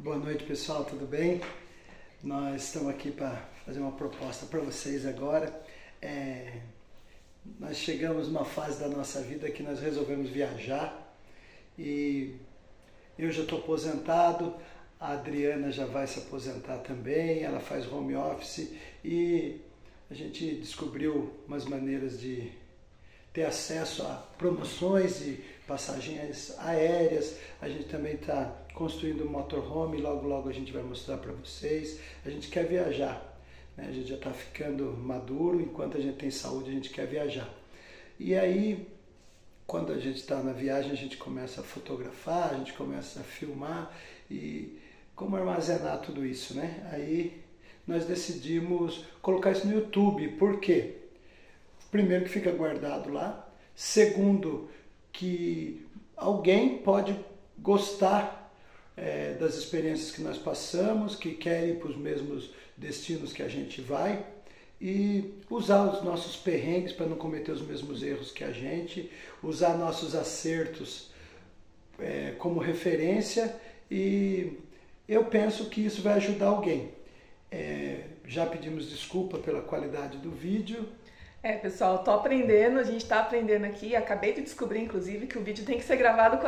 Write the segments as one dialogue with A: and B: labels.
A: Boa noite, pessoal, tudo bem? Nós estamos aqui para fazer uma proposta para vocês agora. Nós chegamos numa fase da nossa vida que nós resolvemos viajar e eu já estou aposentado, a Adriana já vai se aposentar também, ela faz home office e a gente descobriu umas maneiras de ter acesso a promoções de passagens aéreas. A gente também está construindo um motorhome, logo a gente vai mostrar para vocês. A gente quer viajar, né? A gente já está ficando maduro, enquanto a gente tem saúde a gente quer viajar. E aí, quando a gente está na viagem, a gente começa a fotografar, a gente começa a filmar e como armazenar tudo isso, né? Aí nós decidimos colocar isso no YouTube. Por quê? Primeiro que fica guardado lá, segundo que alguém pode gostar das experiências que nós passamos, que quer ir para os mesmos destinos que a gente vai e usar os nossos perrengues para não cometer os mesmos erros que a gente, usar nossos acertos como referência e eu penso que isso vai ajudar alguém. Já pedimos desculpa pela qualidade do vídeo.
B: Pessoal, tô aprendendo, a gente tá aprendendo aqui, acabei de descobrir, inclusive, que o vídeo tem que ser gravado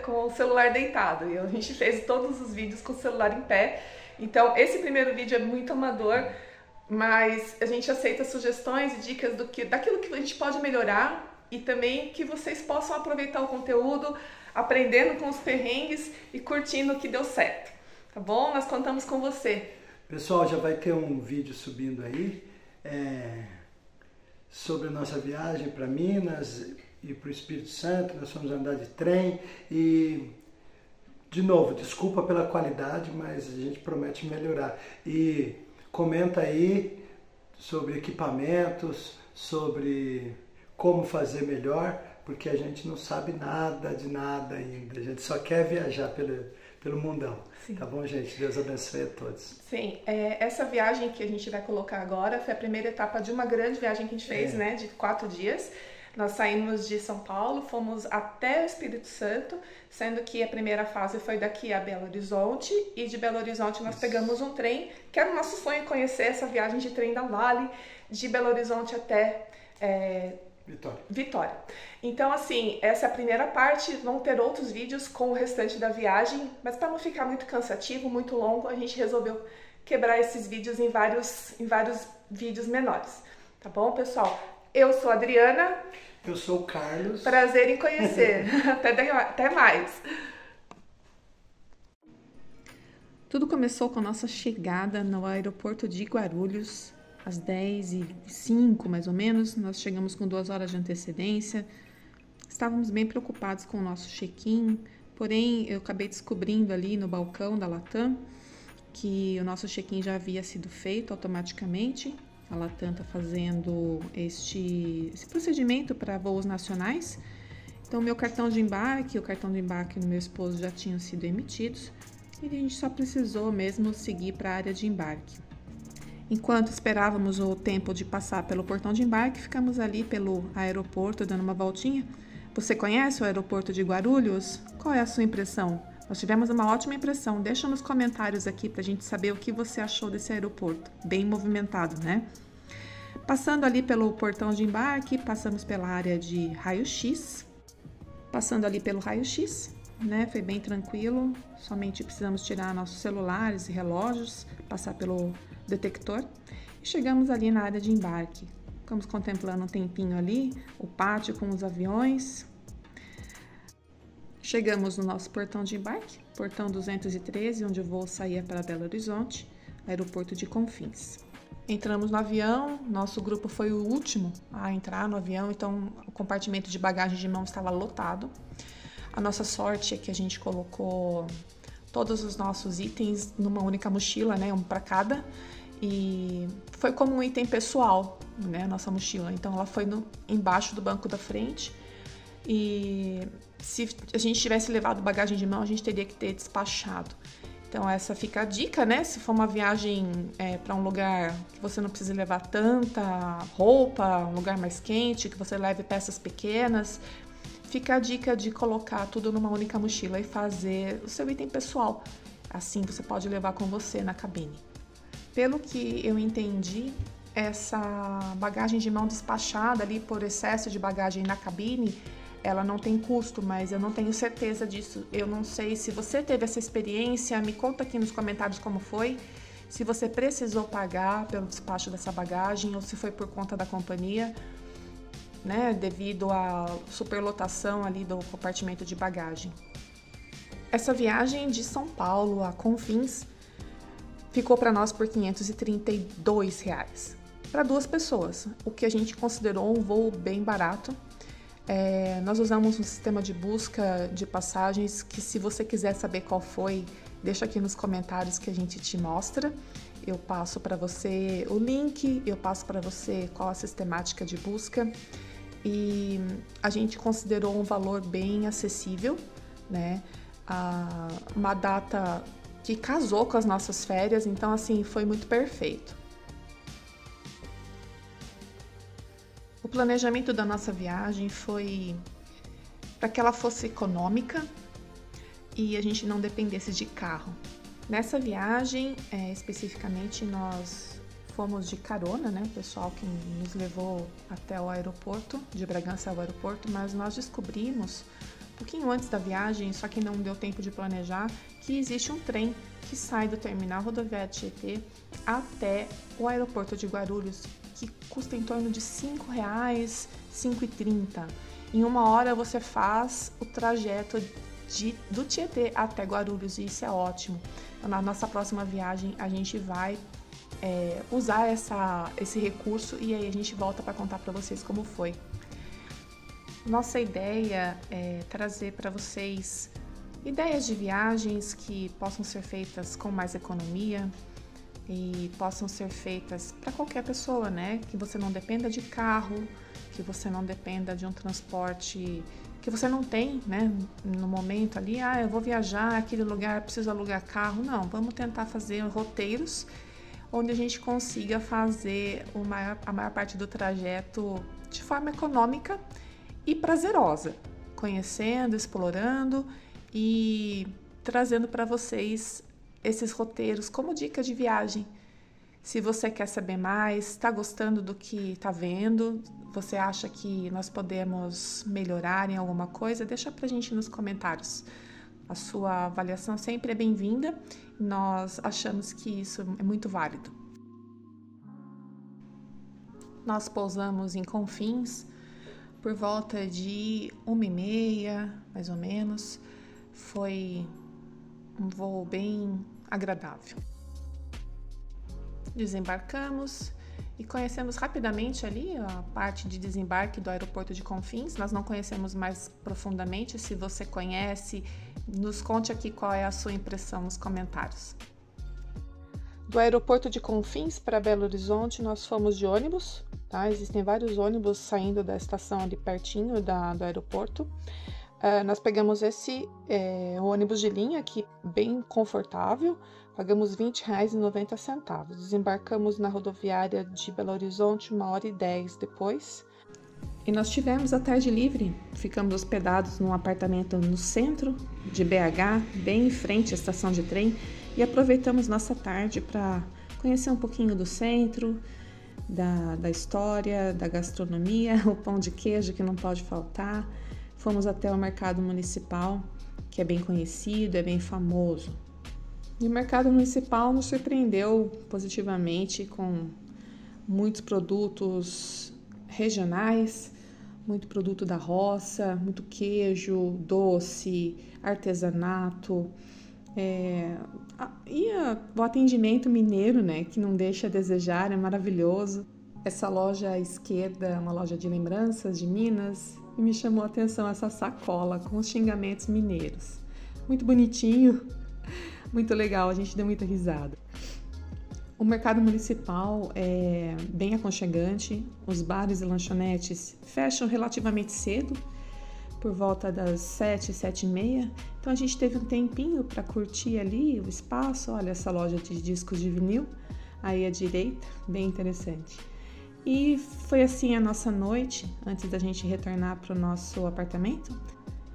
B: com o celular deitado, e a gente fez todos os vídeos com o celular em pé, então esse primeiro vídeo é muito amador, mas a gente aceita sugestões e dicas daquilo que a gente pode melhorar, e também que vocês possam aproveitar o conteúdo, aprendendo com os perrengues e curtindo o que deu certo, tá bom? Nós contamos com você.
A: Pessoal, já vai ter um vídeo subindo aí, sobre a nossa viagem para Minas e para o Espírito Santo. Nós fomos andar de trem e, de novo, desculpa pela qualidade, mas a gente promete melhorar. E comenta aí sobre equipamentos, sobre como fazer melhor, porque a gente não sabe nada de nada ainda, a gente só quer viajar pelo mundão. Sim. Tá bom, gente? Deus abençoe a todos.
B: Sim, essa viagem que a gente vai colocar agora foi a primeira etapa de uma grande viagem que a gente fez, né, de 4 dias. Nós saímos de São Paulo, fomos até o Espírito Santo, sendo que a primeira fase foi daqui a Belo Horizonte, e de Belo Horizonte nós pegamos um trem, que era o nosso sonho conhecer essa viagem de trem da Vale, de Belo Horizonte até Vitória. Então, assim, essa é a primeira parte, vão ter outros vídeos com o restante da viagem, mas para não ficar muito cansativo, muito longo, a gente resolveu quebrar esses vídeos em vários vídeos menores. Tá bom, pessoal? Eu sou a Adriana.
A: Eu sou o Carlos.
B: Prazer em conhecer. Até mais. Tudo começou com a nossa chegada no aeroporto de Guarulhos, às 10h05, mais ou menos. Nós chegamos com 2 horas de antecedência. Estávamos bem preocupados com o nosso check-in, porém eu acabei descobrindo ali no balcão da Latam que o nosso check-in já havia sido feito automaticamente. A Latam está fazendo esse procedimento para voos nacionais. Então, meu cartão de embarque e o cartão de embarque do meu esposo já tinham sido emitidos e a gente só precisou mesmo seguir para a área de embarque. Enquanto esperávamos o tempo de passar pelo portão de embarque, ficamos ali pelo aeroporto dando uma voltinha. Você conhece o aeroporto de Guarulhos? Qual é a sua impressão? Nós tivemos uma ótima impressão. Deixa nos comentários aqui pra gente saber o que você achou desse aeroporto. Bem movimentado, né? Passando ali pelo portão de embarque, passamos pela área de raio-x. Passando ali pelo raio-x, né? Foi bem tranquilo. Somente precisamos tirar nossos celulares e relógios, passar pelo detector e chegamos ali na área de embarque. Ficamos contemplando um tempinho ali, o pátio com os aviões. Chegamos no nosso portão de embarque, portão 213, onde o voo saía para Belo Horizonte, aeroporto de Confins. Entramos no avião, nosso grupo foi o último a entrar no avião, então o compartimento de bagagem de mão estava lotado. A nossa sorte é que a gente colocou todos os nossos itens numa única mochila, né, um para cada, e foi como um item pessoal, né, a nossa mochila. Então ela foi embaixo do banco da frente e se a gente tivesse levado bagagem de mão, a gente teria que ter despachado. Então essa fica a dica, né? Se for uma viagem para um lugar que você não precisa levar tanta roupa, um lugar mais quente, que você leve peças pequenas, fica a dica de colocar tudo numa única mochila e fazer o seu item pessoal. Assim você pode levar com você na cabine. Pelo que eu entendi, essa bagagem de mão despachada ali por excesso de bagagem na cabine, ela não tem custo, mas eu não tenho certeza disso. Eu não sei se você teve essa experiência, me conta aqui nos comentários como foi, se você precisou pagar pelo despacho dessa bagagem ou se foi por conta da companhia, né, devido à superlotação ali do compartimento de bagagem. Essa viagem de São Paulo a Confins ficou para nós por R$ 532 para 2 pessoas, o que a gente considerou um voo bem barato. Nós usamos um sistema de busca de passagens que, se você quiser saber qual foi, deixa aqui nos comentários que a gente te mostra. Eu passo para você o link, eu passo para você qual a sistemática de busca, e a gente considerou um valor bem acessível, né? Uma data que casou com as nossas férias, então assim, foi muito perfeito. O planejamento da nossa viagem foi para que ela fosse econômica e a gente não dependesse de carro. Nessa viagem, especificamente, nós fomos de carona, né? O pessoal que nos levou até o aeroporto, de Bragança ao aeroporto, mas nós descobrimos, um pouquinho antes da viagem, só que não deu tempo de planejar, que existe um trem que sai do terminal rodoviário Tietê até o aeroporto de Guarulhos, que custa em torno de R$ 5,00, R$ 5,30. Em 1 hora você faz o trajeto do Tietê até Guarulhos, e isso é ótimo. Então, na nossa próxima viagem a gente vai usar esse recurso, e aí a gente volta para contar para vocês como foi. Nossa ideia é trazer para vocês ideias de viagens que possam ser feitas com mais economia e possam ser feitas para qualquer pessoa, né? Que você não dependa de carro, que você não dependa de um transporte que você não tem, né? No momento ali, eu vou viajar aquele lugar, preciso alugar carro. Não, vamos tentar fazer roteiros onde a gente consiga fazer a maior parte do trajeto de forma econômica e prazerosa, conhecendo, explorando e trazendo para vocês esses roteiros como dica de viagem. Se você quer saber mais, está gostando do que está vendo, você acha que nós podemos melhorar em alguma coisa, deixa pra gente nos comentários. A sua avaliação sempre é bem-vinda, nós achamos que isso é muito válido. Nós pousamos em Confins por volta de 1h30, mais ou menos. Foi um voo bem agradável. Desembarcamos e conhecemos rapidamente ali a parte de desembarque do aeroporto de Confins. Nós não conhecemos mais profundamente. Se você conhece, nos conte aqui qual é a sua impressão nos comentários. Do aeroporto de Confins para Belo Horizonte, nós fomos de ônibus, tá? Existem vários ônibus saindo da estação ali pertinho do aeroporto. Nós pegamos esse ônibus de linha aqui, bem confortável, pagamos R$ 20,90. Desembarcamos na rodoviária de Belo Horizonte 1h10 depois. E nós tivemos a tarde livre, ficamos hospedados num apartamento no centro de BH, bem em frente à estação de trem, e aproveitamos nossa tarde para conhecer um pouquinho do centro, da história, da gastronomia, o pão de queijo que não pode faltar. Fomos até o mercado municipal, que é bem conhecido, é bem famoso. E o mercado municipal nos surpreendeu positivamente com muitos produtos regionais, muito produto da roça, muito queijo, doce, artesanato, e o atendimento mineiro, né, que não deixa a desejar, é maravilhoso. Essa loja à esquerda é uma loja de lembranças de Minas, e me chamou a atenção essa sacola com os xingamentos mineiros. Muito bonitinho, muito legal, a gente deu muita risada. O mercado municipal é bem aconchegante, os bares e lanchonetes fecham relativamente cedo, por volta das 7, 7h30, então a gente teve um tempinho para curtir ali o espaço. Olha essa loja de discos de vinil, aí à direita, bem interessante. E foi assim a nossa noite, antes da gente retornar para o nosso apartamento.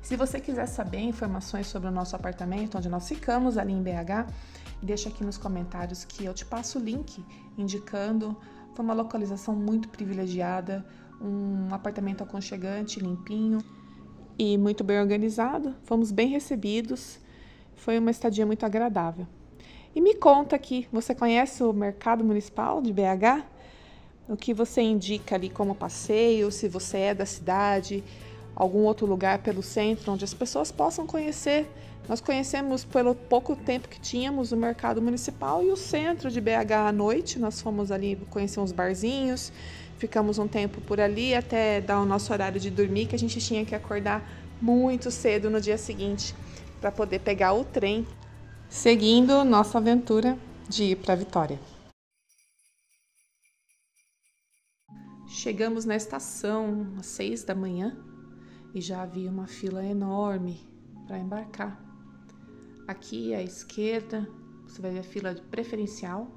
B: Se você quiser saber informações sobre o nosso apartamento, onde nós ficamos ali em BH, deixa aqui nos comentários que eu te passo o link indicando. Foi uma localização muito privilegiada, um apartamento aconchegante, limpinho e muito bem organizado. Fomos bem recebidos, foi uma estadia muito agradável. E me conta aqui, você conhece o Mercado Municipal de BH? O que você indica ali como passeio, se você é da cidade, algum outro lugar pelo centro onde as pessoas possam conhecer. Nós conhecemos pelo pouco tempo que tínhamos o Mercado Municipal e o centro de BH à noite. Nós fomos ali conhecer uns barzinhos, ficamos um tempo por ali até dar o nosso horário de dormir, que a gente tinha que acordar muito cedo no dia seguinte para poder pegar o trem, seguindo nossa aventura de ir para Vitória. Chegamos na estação às 6 da manhã e já havia uma fila enorme para embarcar. Aqui à esquerda você vai ver a fila preferencial.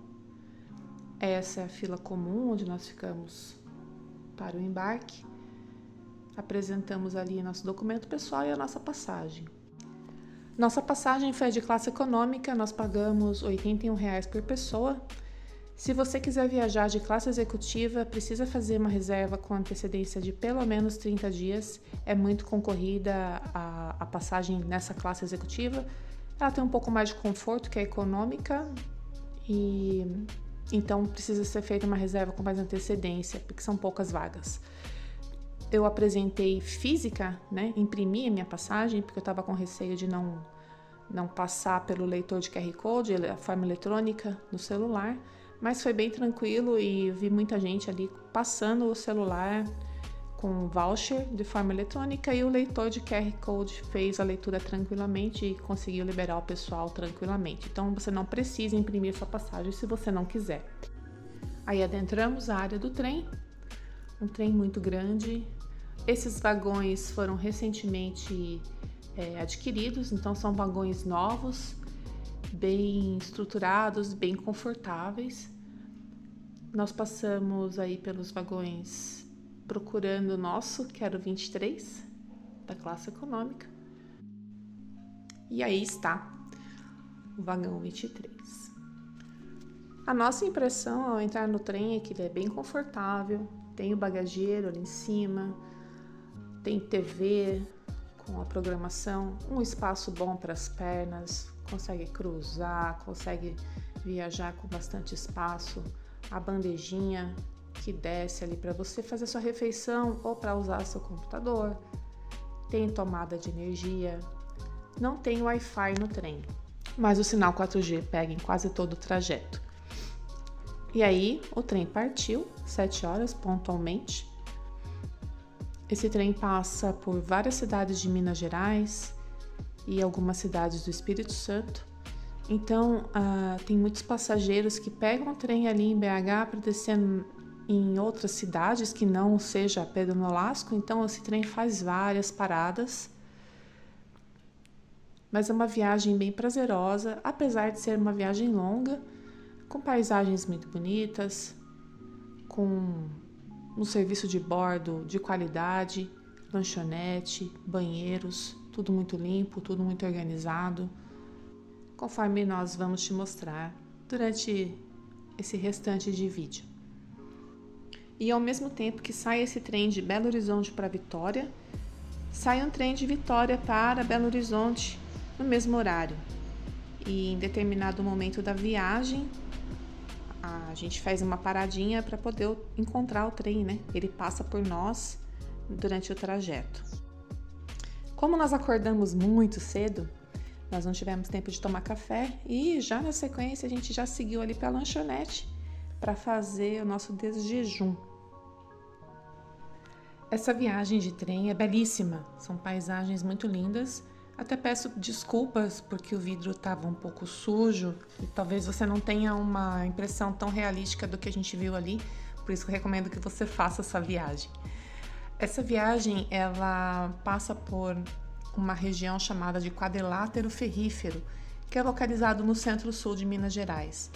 B: Essa é a fila comum onde nós ficamos para o embarque. Apresentamos ali nosso documento pessoal e a nossa passagem. Nossa passagem foi de classe econômica, nós pagamos R$ 81 por pessoa. Se você quiser viajar de classe executiva, precisa fazer uma reserva com antecedência de pelo menos 30 dias. É muito concorrida a passagem nessa classe executiva. Ela tem um pouco mais de conforto que a econômica e então precisa ser feita uma reserva com mais antecedência, porque são poucas vagas. Eu apresentei física, né? Imprimi a minha passagem, porque eu estava com receio de não passar pelo leitor de QR Code, a forma eletrônica no celular. Mas foi bem tranquilo e vi muita gente ali passando o celular com voucher de forma eletrônica e o leitor de QR Code fez a leitura tranquilamente e conseguiu liberar o pessoal tranquilamente. Então você não precisa imprimir sua passagem se você não quiser. Aí adentramos a área do trem, um trem muito grande. Esses vagões foram recentemente adquiridos, então são vagões novos, bem estruturados, bem confortáveis. Nós passamos aí pelos vagões procurando o nosso, que era o 23, da classe econômica. E aí está o vagão 23. A nossa impressão ao entrar no trem é que ele é bem confortável, tem o bagageiro ali em cima, tem TV com a programação, um espaço bom para as pernas, consegue cruzar, consegue viajar com bastante espaço, a bandejinha que desce ali para você fazer sua refeição ou para usar seu computador, tem tomada de energia, não tem Wi-Fi no trem, mas o sinal 4G pega em quase todo o trajeto. E aí o trem partiu, 7 horas pontualmente. Esse trem passa por várias cidades de Minas Gerais e algumas cidades do Espírito Santo. Então, tem muitos passageiros que pegam o trem ali em BH para descer em outras cidades que não seja Pedro Nolasco. Então, esse trem faz várias paradas. Mas é uma viagem bem prazerosa, apesar de ser uma viagem longa, com paisagens muito bonitas, com um serviço de bordo de qualidade, lanchonete, banheiros, tudo muito limpo, tudo muito organizado, conforme nós vamos te mostrar durante esse restante de vídeo. E ao mesmo tempo que sai esse trem de Belo Horizonte para Vitória, sai um trem de Vitória para Belo Horizonte no mesmo horário. E em determinado momento da viagem, a gente faz uma paradinha para poder encontrar o trem, né? Ele passa por nós durante o trajeto. Como nós acordamos muito cedo, nós não tivemos tempo de tomar café e já na sequência a gente já seguiu ali para a lanchonete para fazer o nosso desjejum. Essa viagem de trem é belíssima, são paisagens muito lindas. Até peço desculpas porque o vidro estava um pouco sujo e talvez você não tenha uma impressão tão realística do que a gente viu ali, por isso que eu recomendo que você faça essa viagem. Essa viagem, ela passa por uma região chamada de Quadrilátero Ferrífero, que é localizado no centro-sul de Minas Gerais.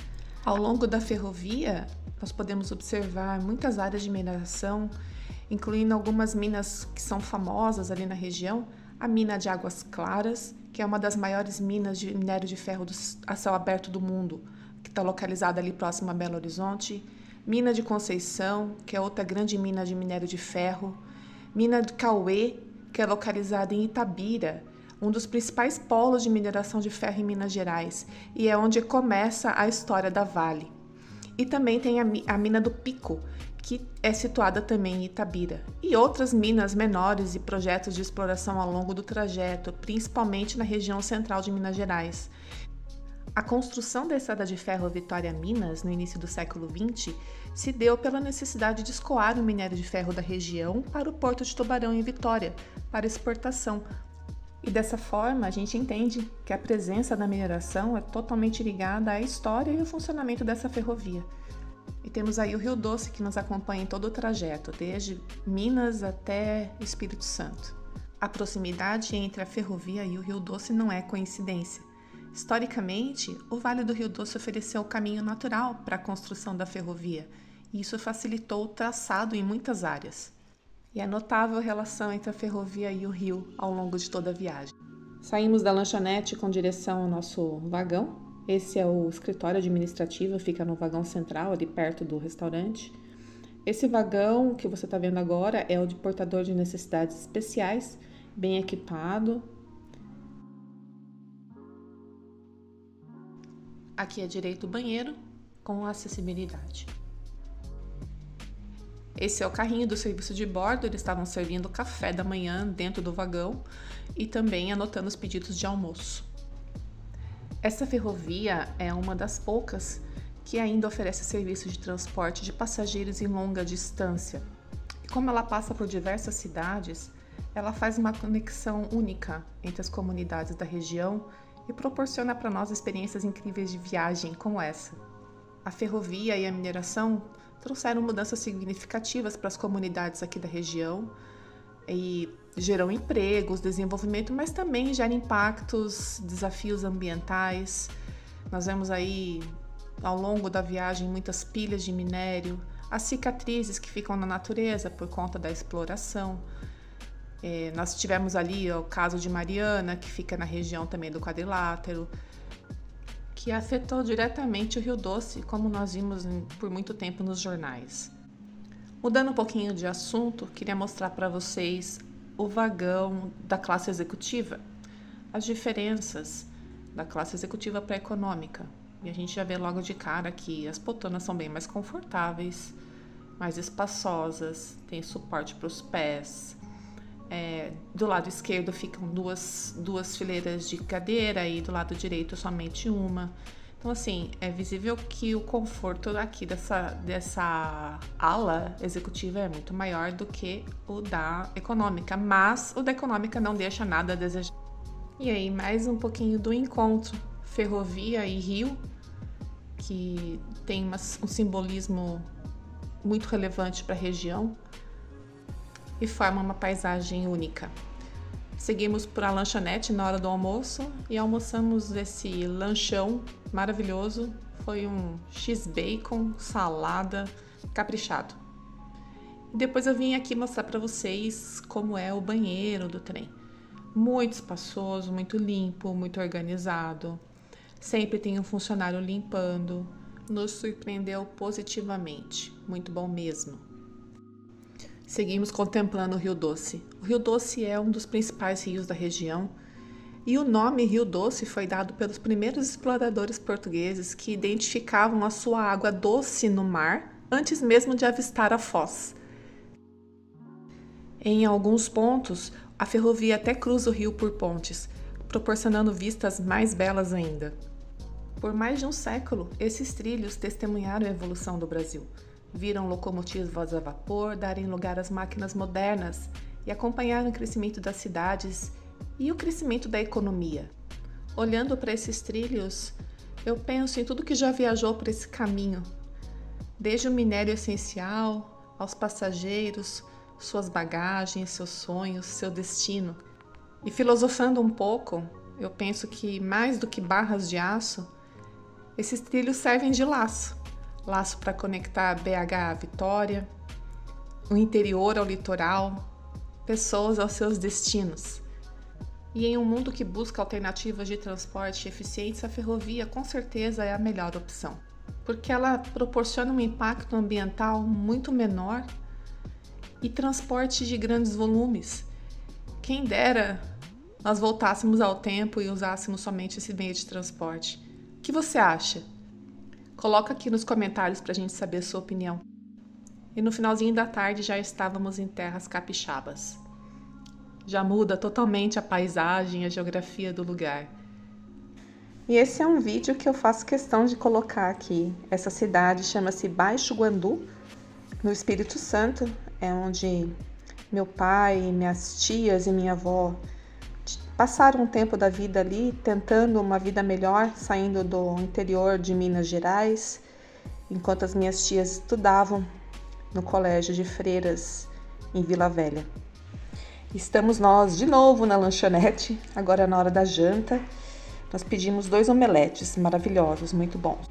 B: Ao longo da ferrovia, nós podemos observar muitas áreas de mineração, incluindo algumas minas que são famosas ali na região, a mina de Águas Claras, que é uma das maiores minas de minério de ferro a céu aberto do mundo, que está localizada ali próximo a Belo Horizonte, mina de Conceição, que é outra grande mina de minério de ferro, mina de Cauê, que é localizada em Itabira, um dos principais polos de mineração de ferro em Minas Gerais, e é onde começa a história da Vale. E também tem a mina do Pico, que é situada também em Itabira, e outras minas menores e projetos de exploração ao longo do trajeto, principalmente na região central de Minas Gerais. A construção da estrada de ferro Vitória-Minas, no início do século XX, se deu pela necessidade de escoar o minério de ferro da região para o Porto de Tubarão em Vitória, para exportação. E dessa forma, a gente entende que a presença da mineração é totalmente ligada à história e ao funcionamento dessa ferrovia. E temos aí o Rio Doce que nos acompanha em todo o trajeto, desde Minas até Espírito Santo. A proximidade entre a ferrovia e o Rio Doce não é coincidência. Historicamente, o Vale do Rio Doce ofereceu o caminho natural para a construção da ferrovia, e isso facilitou o traçado em muitas áreas. E é notável a relação entre a ferrovia e o rio ao longo de toda a viagem. Saímos da lanchonete com direção ao nosso vagão. Esse é o escritório administrativo, fica no vagão central, ali perto do restaurante. Esse vagão que você está vendo agora é o de portador de necessidades especiais, bem equipado. Aqui à direita o banheiro, com acessibilidade. Esse é o carrinho do serviço de bordo, eles estavam servindo café da manhã dentro do vagão e também anotando os pedidos de almoço. Essa ferrovia é uma das poucas que ainda oferece serviço de transporte de passageiros em longa distância. E como ela passa por diversas cidades, ela faz uma conexão única entre as comunidades da região e proporciona para nós experiências incríveis de viagem como essa. A ferrovia e a mineração trouxeram mudanças significativas para as comunidades aqui da região e geram empregos, desenvolvimento, mas também geram impactos, desafios ambientais. Nós vemos aí ao longo da viagem muitas pilhas de minério, as cicatrizes que ficam na natureza por conta da exploração. Nós tivemos ali o caso de Mariana, que fica na região também do quadrilátero, que afetou diretamente o Rio Doce, como nós vimos por muito tempo nos jornais. Mudando um pouquinho de assunto, queria mostrar para vocês o vagão da classe executiva, as diferenças da classe executiva para a econômica. E a gente já vê logo de cara que as poltronas são bem mais confortáveis, mais espaçosas, tem suporte para os pés. Do lado esquerdo ficam duas fileiras de cadeira e do lado direito somente uma. Então, assim, é visível que o conforto aqui dessa ala executiva é muito maior do que o da econômica, mas o da econômica não deixa nada a desejar. E aí, mais um pouquinho do encontro ferrovia e rio, que tem um simbolismo muito relevante para a região e forma uma paisagem única. Seguimos para a lanchonete na hora do almoço e almoçamos esse lanchão maravilhoso. Foi um X-bacon, salada, caprichado. E depois eu vim aqui mostrar para vocês como é o banheiro do trem. Muito espaçoso, muito limpo, muito organizado. Sempre tem um funcionário limpando. Nos surpreendeu positivamente. Muito bom mesmo. Seguimos contemplando o Rio Doce. O Rio Doce é um dos principais rios da região e o nome Rio Doce foi dado pelos primeiros exploradores portugueses que identificavam a sua água doce no mar antes mesmo de avistar a foz. Em alguns pontos, a ferrovia até cruza o rio por pontes, proporcionando vistas mais belas ainda. Por mais de um século, esses trilhos testemunharam a evolução do Brasil. Viram locomotivas a vapor darem lugar às máquinas modernas e acompanharam o crescimento das cidades e o crescimento da economia. Olhando para esses trilhos, eu penso em tudo que já viajou por esse caminho, desde o minério essencial aos passageiros, suas bagagens, seus sonhos, seu destino. E filosofando um pouco, eu penso que mais do que barras de aço, esses trilhos servem de laço para conectar BH à Vitória, o interior ao litoral, pessoas aos seus destinos. E em um mundo que busca alternativas de transporte eficientes, a ferrovia com certeza é a melhor opção, porque ela proporciona um impacto ambiental muito menor e transporte de grandes volumes. Quem dera nós voltássemos ao tempo e usássemos somente esse meio de transporte. O que você acha? Coloca aqui nos comentários para a gente saber a sua opinião. E no finalzinho da tarde já estávamos em terras capixabas. Já muda totalmente a paisagem, a geografia do lugar. E esse é um vídeo que eu faço questão de colocar aqui. Essa cidade chama-se Baixo Guandu, no Espírito Santo, é onde meu pai, minhas tias e minha avó passaram um tempo da vida ali, tentando uma vida melhor, saindo do interior de Minas Gerais, enquanto as minhas tias estudavam no colégio de freiras em Vila Velha. Estamos nós de novo na lanchonete, agora na hora da janta. Nós pedimos 2 omeletes maravilhosos, muito bons.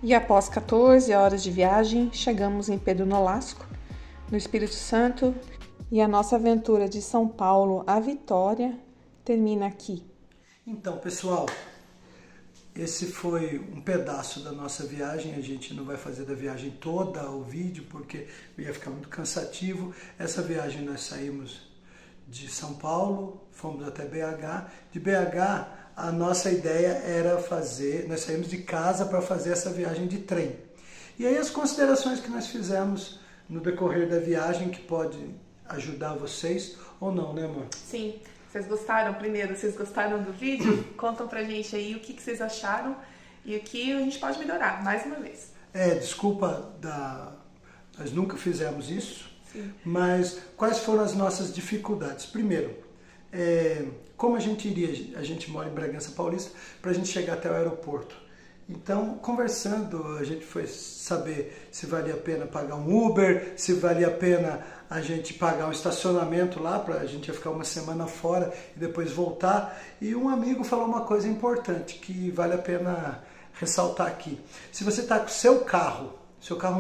B: E após 14 horas de viagem, chegamos em Pedro Nolasco, no Espírito Santo, e a nossa aventura de São Paulo a Vitória termina aqui.
A: Então, pessoal, esse foi um pedaço da nossa viagem. A gente não vai fazer da viagem toda o vídeo, porque ia ficar muito cansativo. Essa viagem nós saímos de São Paulo, fomos até BH. De BH, a nossa ideia era fazer, nós saímos de casa para fazer essa viagem de trem. E aí as considerações que nós fizemos no decorrer da viagem, que pode ajudar vocês ou não, né, amor?
B: Sim. Vocês gostaram? Primeiro, vocês gostaram do vídeo? Contam pra gente aí o que vocês acharam e o que a gente pode melhorar, mais uma vez.
A: Desculpa, nós nunca fizemos isso.
B: Sim.
A: Mas quais foram as nossas dificuldades? Primeiro, como a gente mora em Bragança Paulista, para a gente chegar até o aeroporto. Então, conversando, a gente foi saber se valia a pena pagar um Uber, se valia a pena a gente pagar um estacionamento lá, a gente ia ficar uma semana fora e depois voltar. E um amigo falou uma coisa importante, que vale a pena ressaltar aqui. Se você está com seu carro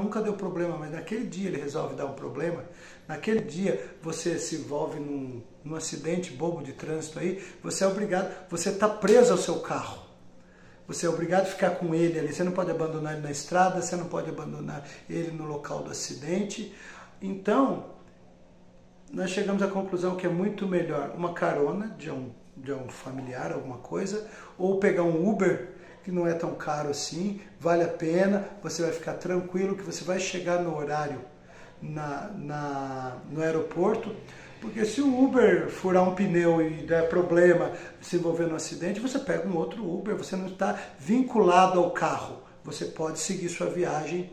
A: nunca deu problema, mas naquele dia ele resolve dar um problema, naquele dia você se envolve num acidente bobo de trânsito aí, você é obrigado, você está preso ao seu carro. Você é obrigado a ficar com ele ali, você não pode abandonar ele na estrada, você não pode abandonar ele no local do acidente. Então, nós chegamos à conclusão que é muito melhor uma carona de um familiar, alguma coisa, ou pegar um Uber, que não é tão caro assim, vale a pena, você vai ficar tranquilo que você vai chegar no horário no aeroporto, porque se o Uber furar um pneu e der problema, se envolver no acidente, você pega um outro Uber, você não está vinculado ao carro, você pode seguir sua viagem.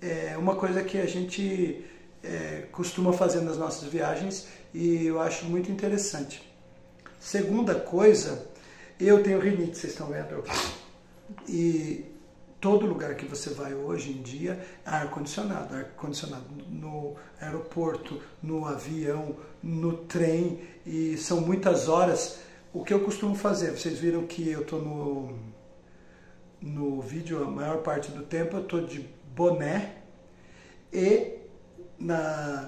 A: É uma coisa que a gente costuma fazer nas nossas viagens e eu acho muito interessante. Segunda coisa, eu tenho rinite, vocês estão vendo? E todo lugar que você vai hoje em dia, ar-condicionado no aeroporto, no avião, no trem, e são muitas horas. O que eu costumo fazer, vocês viram que eu estou no vídeo, a maior parte do tempo eu estou de boné, e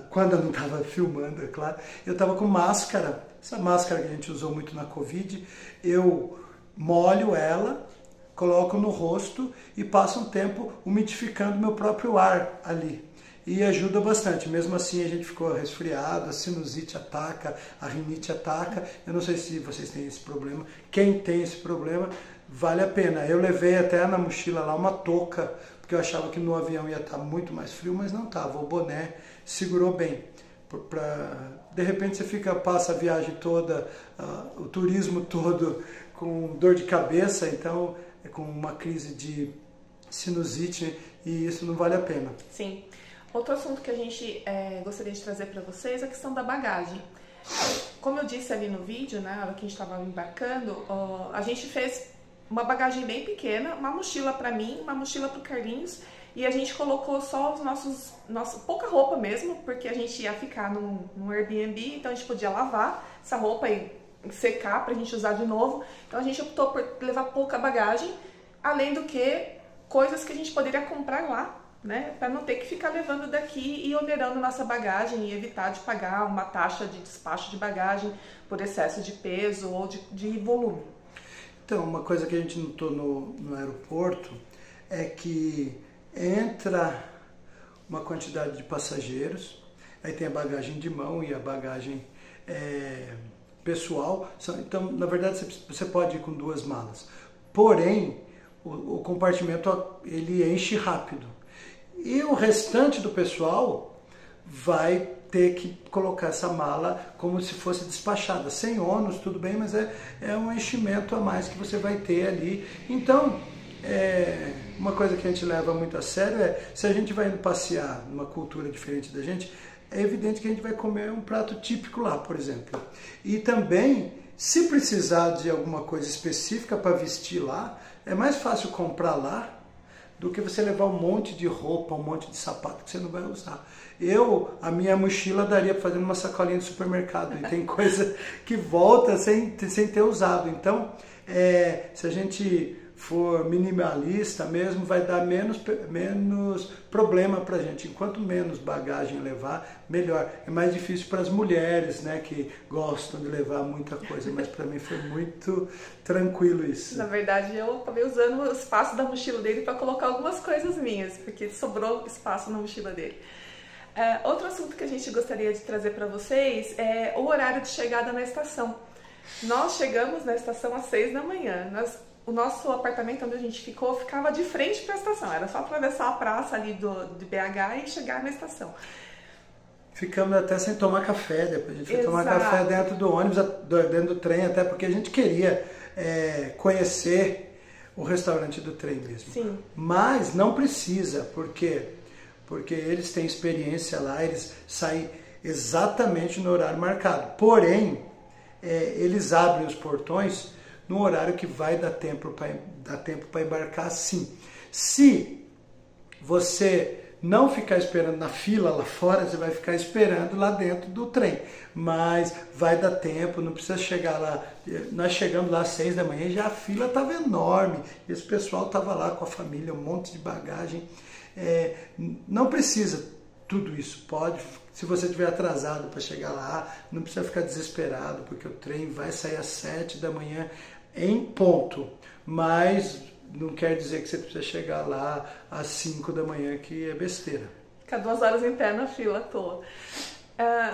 A: quando eu não estava filmando, é claro, eu estava com máscara, essa máscara que a gente usou muito na Covid, eu molho ela, coloco no rosto e passo um tempo umidificando meu próprio ar ali. E ajuda bastante. Mesmo assim a gente ficou resfriado, a sinusite ataca, a rinite ataca. Eu não sei se vocês têm esse problema. Quem tem esse problema, vale a pena. Eu levei até na mochila lá uma touca, porque eu achava que no avião ia estar muito mais frio, mas não estava. O boné segurou bem. De repente você passa a viagem toda, o turismo todo com dor de cabeça, então com uma crise de sinusite, e isso não vale a pena.
B: Sim. Outro assunto que a gente gostaria de trazer para vocês é a questão da bagagem. Como eu disse ali no vídeo, né, na hora que a gente estava embarcando, a gente fez uma bagagem bem pequena, uma mochila para mim, uma mochila para o Carlinhos, e a gente colocou só nossa pouca roupa mesmo, porque a gente ia ficar num Airbnb, então a gente podia lavar essa roupa e secar pra gente usar de novo. Então a gente optou por levar pouca bagagem, além do que coisas que a gente poderia comprar lá né? Para não ter que ficar levando daqui e onerando nossa bagagem e evitar de pagar uma taxa de despacho de bagagem por excesso de peso ou de volume.
A: Então, uma coisa que a gente notou no aeroporto é que entra uma quantidade de passageiros, aí tem a bagagem de mão e a bagagem pessoal. Então, na verdade, você pode ir com 2 malas. Porém, o compartimento ele enche rápido. E o restante do pessoal vai ter que colocar essa mala como se fosse despachada. Sem ônus, tudo bem, mas é um enchimento a mais que você vai ter ali. Então, uma coisa que a gente leva muito a sério se a gente vai indo passear numa cultura diferente da gente, é evidente que a gente vai comer um prato típico lá, por exemplo. E também, se precisar de alguma coisa específica para vestir lá, é mais fácil comprar lá do que você levar um monte de roupa, um monte de sapato que você não vai usar. A minha mochila daria para fazer uma sacolinha de supermercado, e tem coisa que volta sem ter usado. Então, se a gente for minimalista mesmo, vai dar menos problema para a gente. Enquanto menos bagagem levar, melhor. É mais difícil para as mulheres, né, que gostam de levar muita coisa, mas para mim foi muito tranquilo isso.
B: Na verdade, eu acabei usando o espaço da mochila dele para colocar algumas coisas minhas, porque sobrou espaço na mochila dele. Outro assunto que a gente gostaria de trazer para vocês é o horário de chegada na estação. Nós chegamos na estação às 6 da manhã. O nosso apartamento onde a gente ficava de frente para a estação. Era só atravessar a praça ali de BH e chegar na estação.
A: Ficamos até sem tomar café, depois a gente foi tomar
B: Exato.
A: café dentro do ônibus, dentro do trem, até porque a gente queria conhecer o restaurante do trem mesmo.
B: Sim.
A: Mas não precisa, porque eles têm experiência lá, eles saem exatamente no horário marcado. Porém, eles abrem os portões no horário que vai dar tempo para embarcar, sim. Se você não ficar esperando na fila lá fora, você vai ficar esperando lá dentro do trem. Mas vai dar tempo, não precisa chegar lá. Nós chegamos lá às 6 da manhã e já a fila estava enorme. Esse pessoal estava lá com a família, um monte de bagagem. Não precisa tudo isso. Pode, se você estiver atrasado para chegar lá, não precisa ficar desesperado, porque o trem vai sair às 7 da manhã em ponto. Mas não quer dizer que você precisa chegar lá às 5 da manhã, que é besteira.
B: Ficar 2 horas em pé na fila à toa.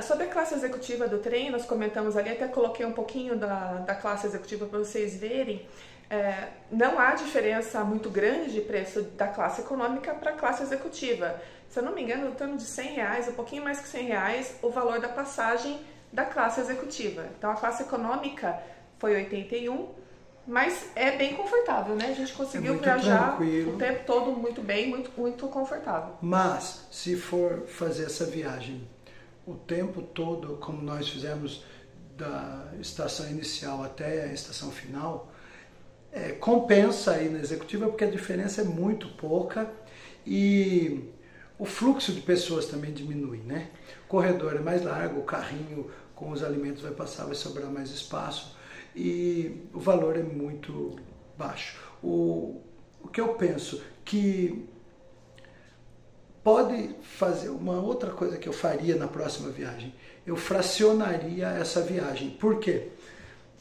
B: Sobre a classe executiva do trem, nós comentamos ali, até coloquei um pouquinho da classe executiva para vocês verem. Não há diferença muito grande de preço da classe econômica para a classe executiva. Se eu não me engano, em torno de R$100, um pouquinho mais que R$100, o valor da passagem da classe executiva. Então a classe econômica foi 81, mas é bem confortável, né? A gente conseguiu viajar
A: tranquilo.
B: O tempo todo muito bem, muito confortável.
A: Mas, se for fazer essa viagem o tempo todo, como nós fizemos da estação inicial até a estação final, compensa aí na executiva, porque a diferença é muito pouca e o fluxo de pessoas também diminui, né? O corredor é mais largo, o carrinho com os alimentos vai passar, vai sobrar mais espaço e o valor é muito baixo. O que eu penso que pode fazer, uma outra coisa que eu faria na próxima viagem, eu fracionaria essa viagem. Por quê?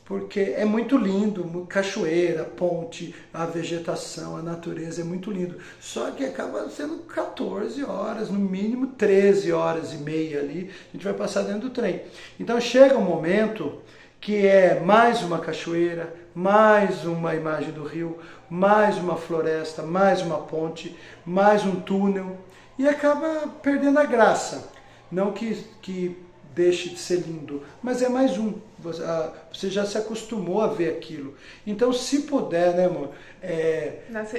A: Porque é muito lindo, cachoeira, ponte, a vegetação, a natureza é muito lindo. Só que acaba sendo 14 horas, no mínimo 13 horas e meia ali, a gente vai passar dentro do trem. Então chega um momento que é mais uma cachoeira, mais uma imagem do rio, mais uma floresta, mais uma ponte, mais um túnel, e acaba perdendo a graça. Não que deixe de ser lindo, mas é mais um. Você já se acostumou a ver aquilo. Então, se puder, né, amor?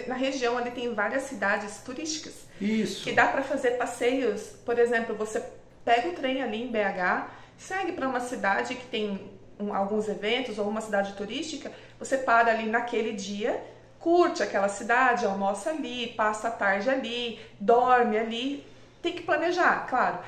B: Na região ali tem várias cidades turísticas.
A: Isso.
B: Que dá para fazer passeios. Por exemplo, você pega o trem ali em BH, segue para uma cidade que tem alguns eventos ou uma cidade turística, você para ali naquele dia, curte aquela cidade, almoça ali, passa a tarde ali, dorme ali. Tem que planejar, claro.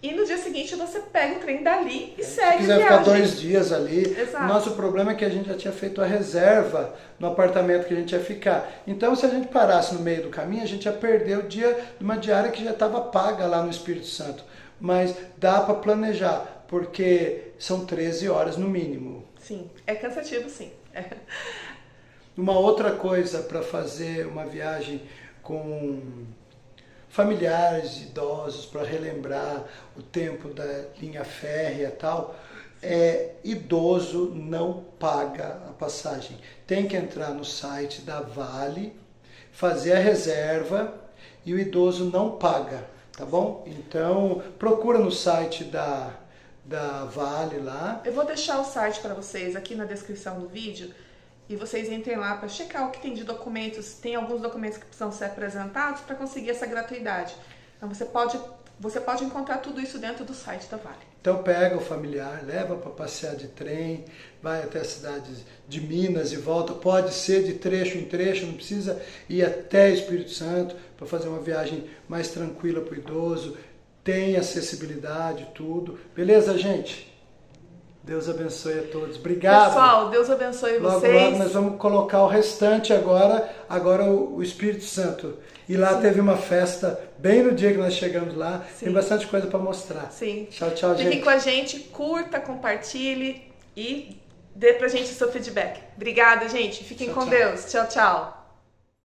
B: E no dia seguinte você pega o trem dali e segue a
A: Se quiser
B: viagem.
A: ficar 2 dias ali,
B: Exato.
A: o nosso problema é que a gente já tinha feito a reserva no apartamento que a gente ia ficar. Então, se a gente parasse no meio do caminho, a gente ia perder o dia de uma diária que já estava paga lá no Espírito Santo. Mas dá para planejar, porque são 13 horas no mínimo.
B: Sim, é cansativo, sim.
A: Uma outra coisa para fazer uma viagem com familiares, idosos, para relembrar o tempo da linha férrea e tal, idoso não paga a passagem. Tem que entrar no site da Vale, fazer a reserva e o idoso não paga, tá bom? Então, procura no site da Vale lá.
B: Eu vou deixar o site para vocês aqui na descrição do vídeo e vocês entrem lá para checar o que tem de documentos. Tem alguns documentos que precisam ser apresentados para conseguir essa gratuidade. Então você pode encontrar tudo isso dentro do site da Vale.
A: Então pega o familiar, leva para passear de trem, vai até a cidade de Minas e volta. Pode ser de trecho em trecho, não precisa ir até Espírito Santo para fazer uma viagem mais tranquila para o idoso. Tem acessibilidade, tudo. Beleza, gente? Deus abençoe a todos. Obrigado.
B: Pessoal, Deus abençoe vocês.
A: Logo nós vamos colocar o restante agora o Espírito Santo. E lá
B: Sim.
A: teve uma festa, bem no dia que nós chegamos lá.
B: Sim.
A: Tem bastante coisa para mostrar.
B: Sim.
A: Tchau, tchau, gente.
B: Fiquem com a gente, curta, compartilhe e dê pra gente o seu feedback. Obrigada, gente. Fiquem com Deus. Tchau, tchau.